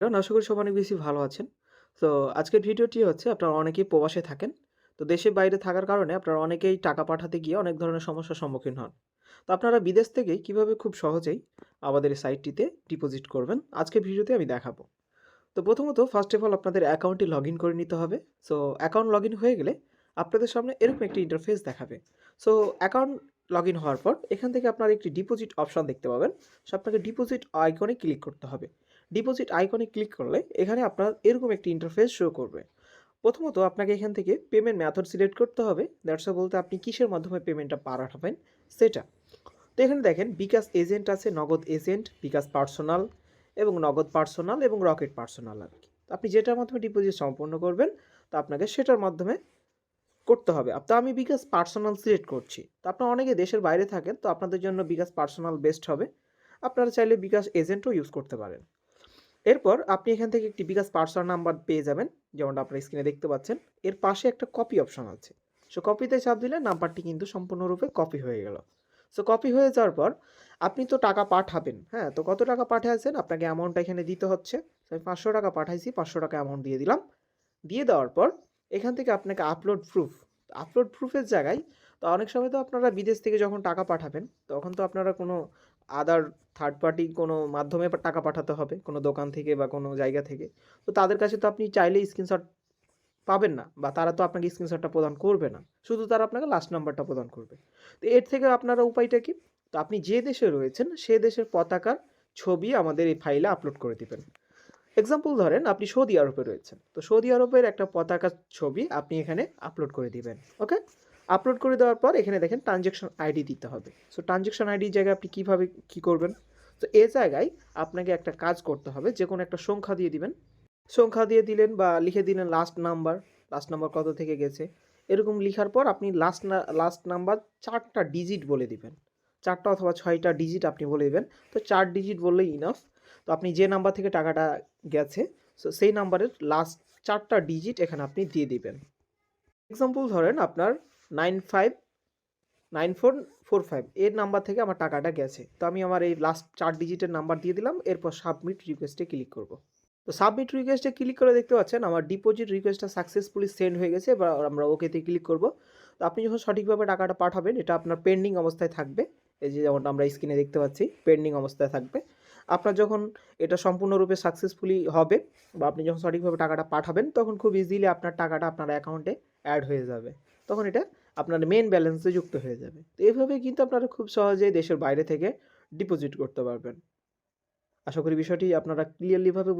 আশা করি সব অনেক বেশি ভালো আছেন। তো আজকের ভিডিওটি হচ্ছে আপনারা অনেকেই প্রবাসে থাকেন। তো দেশের বাইরে থাকার কারণে আপনারা অনেকেই টাকা পাঠাতে গিয়ে অনেক ধরনের সমস্যার সম্মুখীন হন। তো আপনারা বিদেশ থেকেই কিভাবে খুব সহজেই আমাদের এই সাইটটিতে ডিপোজিট করবেন, আজকের ভিডিওতে আমি দেখাবো। তো প্রথমত ফার্স্ট অফ অল আপনাদের অ্যাকাউন্টটি লগইন করে নিতে হবে। সো অ্যাকাউন্ট লগইন হয়ে গেলে আপনাদের সামনে এরকম একটি ইন্টারফেস দেখাবে। সো অ্যাকাউন্ট লগইন হওয়ার পর এখান থেকে আপনারা একটি ডিপোজিট অপশন দেখতে পাবেন। সো আপনাকে ডিপোজিট আইকনে ক্লিক করতে হবে। ডিপোজিট আইকনে ক্লিক করলে এখানে আপনার এরকম একটি ইন্টারফেস শো করবে। প্রথমত আপনাকে এখান থেকে পেমেন্ট মেথড সিলেক্ট করতে হবে। দ্যাটস বলতে আপনি কিসের মাধ্যমে পেমেন্টটা পাঠাবেন সেটা। তো এখানে দেখেন বিকাশ এজেন্ট আছে, নগদ এজেন্ট, বিকাশ পার্সোনাল এবং নগদ পার্সোনাল এবং রকেট পার্সোনাল আর কি। তো আপনি যেটার মাধ্যমে ডিপোজিট সম্পন্ন করবেন তো আপনাকে সেটার মাধ্যমে করতে হবে। তো আমি বিকাশ পার্সোনাল সিলেক্ট করছি। তো আপনারা অনেকে দেশের বাইরে থাকেন, তো আপনাদের জন্য বিকাশ পার্সোনাল বেস্ট হবে। আপনারা চাইলে বিকাশ এজেন্টও ইউজ করতে পারেন। এরপর আপনি এখান থেকে একটি বিকাশ পার্সোনাল নাম্বার পেয়ে যাবেন, যেমনটা আপনার স্ক্রিনে দেখতে পাচ্ছেন। এর পাশে একটা কপি অপশন আছে। সো কপিতে চাপ দিলে নাম্বারটি কিন্তু সম্পূর্ণরূপে কপি হয়ে গেল। সো কপি হয়ে যাওয়ার পর আপনি তো টাকা পাঠাবেন, হ্যাঁ? তো কত টাকা পাঠিয়েছেন আপনাকে অ্যামাউন্টটা এখানে দিতে হচ্ছে। তো আমি ৫০০ টাকা পাঠাইছি, ৫০০ টাকা অ্যামাউন্ট দিয়ে দিলাম। দিয়ে দেওয়ার পর এখান থেকে আপনাকে আপলোড প্রুফ, আপলোড প্রুফের জায়গায় তো অনেক সময় তো আপনারা বিদেশ থেকে যখন টাকা পাঠাবেন তখন তো আপনারা কোনো আদার থার্ড পার্টি কোনো মাধ্যমে টাকা পাঠাতে হবে, কোনো দোকান থেকে বা কোনো জায়গা থেকে। তো তাদের কাছে তো আপনি চাইলেই স্ক্রিনশট পাবেন না, বা তারা তো আপনাকে স্ক্রিনশটটা প্রদান করবে না। শুধু তারা আপনাকে লাস্ট নাম্বারটা প্রদান করবে। তো এর থেকে আপনারা উপায়টা কি? তো আপনি যে দেশে রয়েছেন সে দেশের পতাকার ছবি আমাদের এই ফাইলে আপলোড করে দিবেন। এক্সাম্পল ধরেন আপনি সৌদি আরবে রয়েছেন। তো সৌদি আরবের একটা পতাকার ছবি আপনি এখানে আপলোড করে দিবেন। ওকে? আপলোড করে দেওয়ার পর এখানে দেখেন ট্রান্সেকশন আইডি দিতে হবে। সো ট্রান্সেকশন আইডির জায়গায় আপনি কিভাবে কি করবেন? তো এ জায়গায় আপনাকে একটা কাজ করতে হবে। যেকোনো একটা সংখ্যা দিয়ে দিবেন। সংখ্যা দিয়ে দিলেন বা লিখে দিলেন লাস্ট নাম্বার কত থেকে গেছে। এরকম লিখার পর আপনি লাস্ট নাম্বার ৪ টা ডিজিট বলে দিবেন। ৪ টা অথবা ৬ টা ডিজিট আপনি বলে দিবেন। তো ৪ ডিজিট বললেই ইনাফ। তো আপনি যে নাম্বার থেকে টাকাটা গেছে, সো সেই নাম্বারের লাস্ট ৪ টা ডিজিট এখানে আপনি দিয়ে দিবেন। এক্সাম্পল ধরেন আপনার 959445 এর নাম্বার থেকে আমার টাকাটা গেছে। তো আমি আমার এই লাস্ট ৪ ডিজিটের নাম্বার দিয়ে দিলাম। এরপর সাবমিট রিকোয়েস্টে ক্লিক করব। তো সাবমিট রিকোয়েস্টে ক্লিক করে দেখতে পাচ্ছেন আমার ডিপোজিট রিকোয়েস্টটা সাকসেসফুলি সেন্ড হয়ে গেছে। এবার আমরা ওকেতে ক্লিক করব। তো আপনি যখন সঠিকভাবে টাকাটা পাঠাবেন এটা আপনার পেন্ডিং অবস্থায় থাকবে। এই যে যেমনটা আমরা স্ক্রিনে দেখতে পাচ্ছি পেন্ডিং অবস্থায় থাকবে। আপনার যখন এটা সম্পূর্ণরূপে সাকসেসফুলি হবে বা আপনি যখন সঠিকভাবে টাকাটা পাঠাবেন তখন খুব ইজিলি আপনার টাকাটা আপনার অ্যাকাউন্টে অ্যাড হয়ে যাবে। তখন এটা আপনার মেইন ব্যালেন্সে যুক্ত হয়ে যাবে। তো এভাবেই কিন্তু আপনারা খুব সহজেই দেশের বাইরে থেকে ডিপোজিট করতে পারবেন। আশা করি বিষয়টি আপনারা ক্লিয়ারলি ভাবে